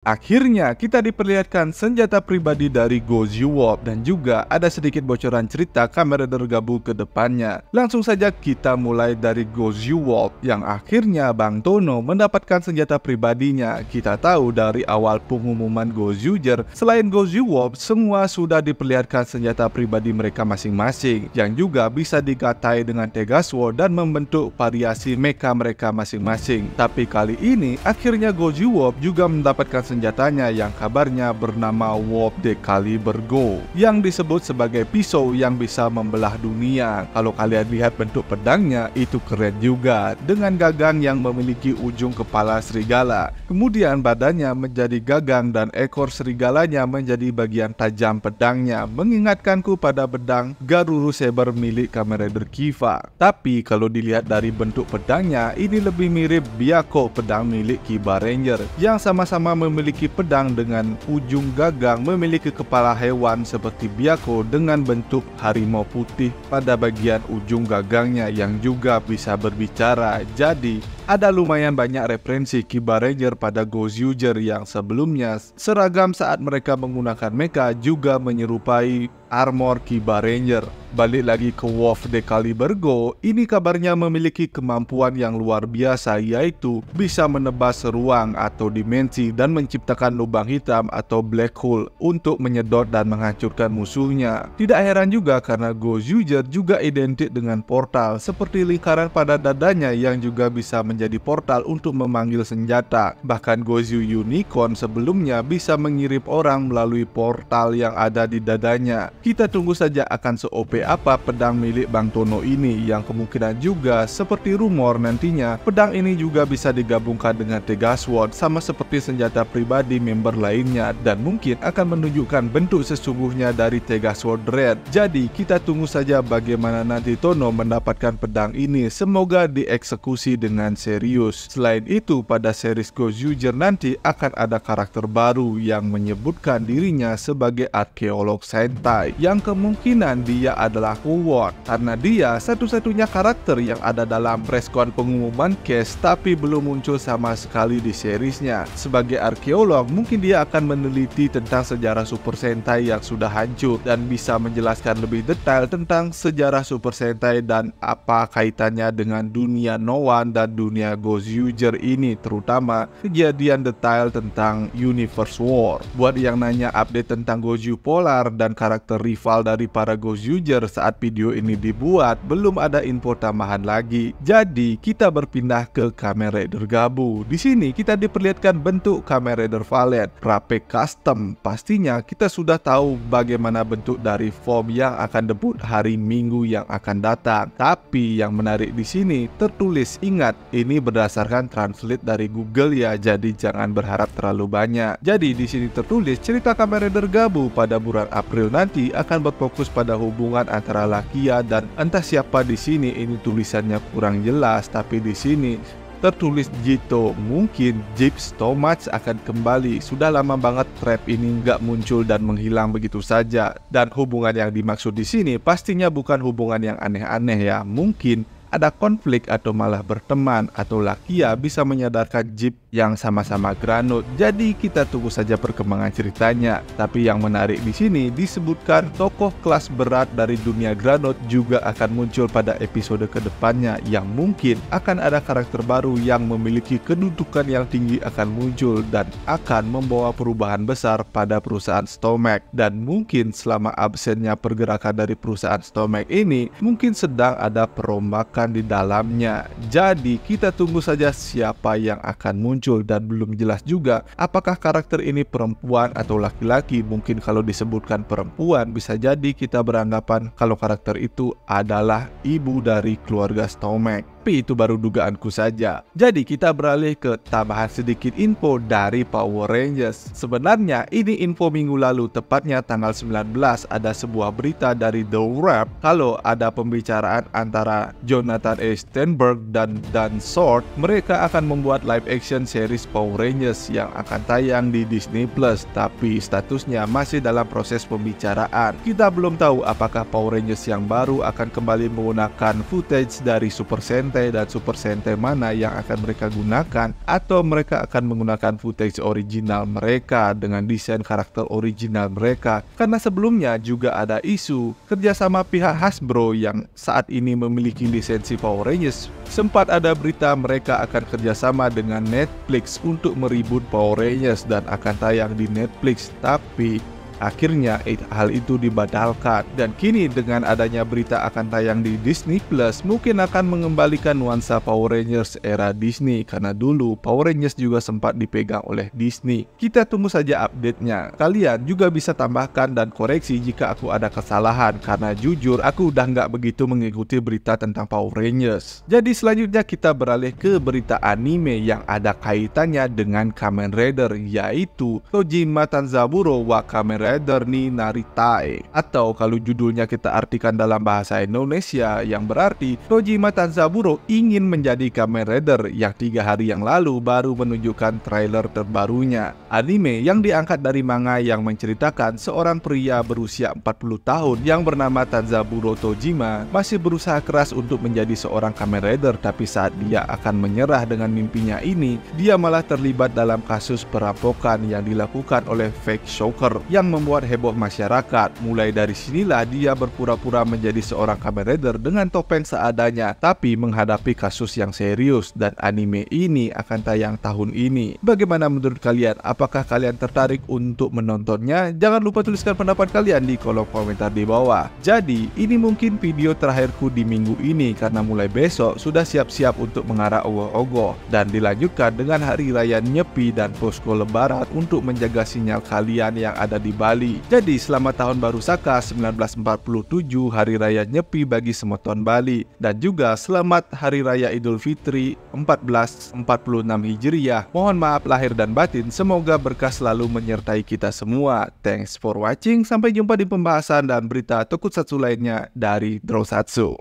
Akhirnya kita diperlihatkan senjata pribadi dari Gozyuwolf dan juga ada sedikit bocoran cerita Kamen Rider Gabu ke depannya. Langsung saja kita mulai dari Gozyuwolf yang akhirnya Bang Tono mendapatkan senjata pribadinya. Kita tahu dari awal pengumuman Gozyuger, selain Gozyuwolf, semua sudah diperlihatkan senjata pribadi mereka masing-masing yang juga bisa digatai dengan Tegaswo dan membentuk variasi mecha mereka masing-masing. Tapi kali ini akhirnya Gozyuwolf juga mendapatkan senjatanya yang kabarnya bernama Wolf de Caliber Go yang disebut sebagai pisau yang bisa membelah dunia. Kalau kalian lihat bentuk pedangnya itu keren juga dengan gagang yang memiliki ujung kepala serigala. Kemudian badannya menjadi gagang dan ekor serigalanya menjadi bagian tajam pedangnya, mengingatkanku pada pedang Garuru Saber milik Kamen Rider Kiva. Tapi kalau dilihat dari bentuk pedangnya, ini lebih mirip Byakko pedang milik Kiba Ranger yang sama-sama memiliki pedang dengan ujung gagang memiliki kepala hewan seperti Byakko dengan bentuk harimau putih pada bagian ujung gagangnya yang juga bisa berbicara. Jadi ada lumayan banyak referensi Kiba Ranger pada Gozyuger yang sebelumnya seragam saat mereka menggunakan mecha juga menyerupai armor Kiba Ranger. Balik lagi ke Wolf de Caliber Go, ini kabarnya memiliki kemampuan yang luar biasa, yaitu bisa menebas ruang atau dimensi dan menciptakan lubang hitam atau black hole untuk menyedot dan menghancurkan musuhnya. Tidak heran juga karena Gozyuger juga identik dengan portal seperti lingkaran pada dadanya yang juga bisa menjadi portal untuk memanggil senjata. Bahkan Gozyu Unicorn sebelumnya bisa mengirim orang melalui portal yang ada di dadanya. Kita tunggu saja akan se-OP apa pedang milik Bang Tono ini, yang kemungkinan juga seperti rumor nantinya pedang ini juga bisa digabungkan dengan Tegasword sama seperti senjata pribadi member lainnya dan mungkin akan menunjukkan bentuk sesungguhnya dari Tegasword Red. Jadi kita tunggu saja bagaimana nanti Tono mendapatkan pedang ini, semoga dieksekusi dengan serius. Selain itu pada series Gozyuger nanti akan ada karakter baru yang menyebutkan dirinya sebagai arkeolog Sentai yang kemungkinan dia adalah Kuwon karena dia satu-satunya karakter yang ada dalam preskon pengumuman cast tapi belum muncul sama sekali di seriesnya. Sebagai arkeolog mungkin dia akan meneliti tentang sejarah Super Sentai yang sudah hancur dan bisa menjelaskan lebih detail tentang sejarah Super Sentai dan apa kaitannya dengan dunia Noan dan dunia Gozyuger ini, terutama kejadian detail tentang Universe War. Buat yang nanya update tentang Gozyu Polar dan karakter rival dari para Gozyuger saat video ini dibuat, belum ada info tambahan lagi. Jadi kita berpindah ke Kamen Rider Gabu. Di sini kita diperlihatkan bentuk Kamen Rider Valiant Rape Custom. Pastinya kita sudah tahu bagaimana bentuk dari form yang akan debut hari Minggu yang akan datang. Tapi yang menarik di sini tertulis, ingat ini berdasarkan translate dari Google ya, jadi jangan berharap terlalu banyak. Jadi di sini tertulis cerita Kamen Rider Gabu pada bulan April nanti akan berfokus pada hubungan antara Lakia dan entah siapa di sini. Ini tulisannya kurang jelas, tapi di sini tertulis Jito. Mungkin Gyps Tomach akan kembali. Sudah lama banget trap ini nggak muncul dan menghilang begitu saja. Dan hubungan yang dimaksud di sini pastinya bukan hubungan yang aneh-aneh ya. Mungkin ada konflik atau malah berteman, atau Lakia bisa menyadarkan Jeep yang sama-sama Granut. Jadi kita tunggu saja perkembangan ceritanya. Tapi yang menarik di sini disebutkan tokoh kelas berat dari dunia Granut juga akan muncul pada episode kedepannya, yang mungkin akan ada karakter baru yang memiliki kedudukan yang tinggi akan muncul dan akan membawa perubahan besar pada perusahaan Stomach. Dan mungkin selama absennya pergerakan dari perusahaan Stomach ini, mungkin sedang ada perombakan di dalamnya. Jadi kita tunggu saja siapa yang akan muncul dan belum jelas juga apakah karakter ini perempuan atau laki-laki. Mungkin kalau disebutkan perempuan bisa jadi kita beranggapan kalau karakter itu adalah ibu dari keluarga Stomach. Tapi itu baru dugaanku saja. Jadi kita beralih ke tambahan sedikit info dari Power Rangers. Sebenarnya ini info minggu lalu, tepatnya tanggal 19 ada sebuah berita dari The Wrap kalau ada pembicaraan antara Jonathan A. Steinberg dan Dan Sword. Mereka akan membuat live action series Power Rangers yang akan tayang di Disney Plus, tapi statusnya masih dalam proses pembicaraan. Kita belum tahu apakah Power Rangers yang baru akan kembali menggunakan footage dari Super Sentai Sentai dan Super Sentai mana yang akan mereka gunakan, atau mereka akan menggunakan footage original mereka dengan desain karakter original mereka. Karena sebelumnya juga ada isu kerjasama pihak Hasbro yang saat ini memiliki lisensi Power Rangers. Sempat ada berita mereka akan kerjasama dengan Netflix untuk meribut Power Rangers dan akan tayang di Netflix, tapi akhirnya hal itu dibatalkan. Dan kini dengan adanya berita akan tayang di Disney Plus, mungkin akan mengembalikan nuansa Power Rangers era Disney, karena dulu Power Rangers juga sempat dipegang oleh Disney. Kita tunggu saja update-nya. Kalian juga bisa tambahkan dan koreksi jika aku ada kesalahan, karena jujur aku udah nggak begitu mengikuti berita tentang Power Rangers. Jadi selanjutnya kita beralih ke berita anime yang ada kaitannya dengan Kamen Rider, yaitu Tojima Tanzaburo wa Kamen Rider ni Naritae, atau kalau judulnya kita artikan dalam bahasa Indonesia yang berarti Tojima Tanzaburo ingin menjadi Kamen Rider, yang 3 hari yang lalu baru menunjukkan trailer terbarunya. Anime yang diangkat dari manga yang menceritakan seorang pria berusia 40 tahun yang bernama Tanzaburo Tojima masih berusaha keras untuk menjadi seorang Kamen Rider, tapi saat dia akan menyerah dengan mimpinya ini, dia malah terlibat dalam kasus perampokan yang dilakukan oleh fake shocker yang membuat heboh masyarakat. Mulai dari sinilah dia berpura-pura menjadi seorang Kamen Rider dengan topeng seadanya, tapi menghadapi kasus yang serius, dan anime ini akan tayang tahun ini. Bagaimana menurut kalian? Apakah kalian tertarik untuk menontonnya? Jangan lupa tuliskan pendapat kalian di kolom komentar di bawah. Jadi, ini mungkin video terakhirku di minggu ini, karena mulai besok sudah siap-siap untuk mengarah ogoh-ogoh, dan dilanjutkan dengan Hari Raya Nyepi dan posko Lebaran untuk menjaga sinyal kalian yang ada di Bali. Jadi selamat Tahun Baru Saka 1947, Hari Raya Nyepi bagi semeton Bali, dan juga selamat Hari Raya Idul Fitri 1446 Hijriah. Mohon maaf lahir dan batin, semoga berkah selalu menyertai kita semua. Thanks for watching, sampai jumpa di pembahasan dan berita tokusatsu lainnya dari Drosatsu.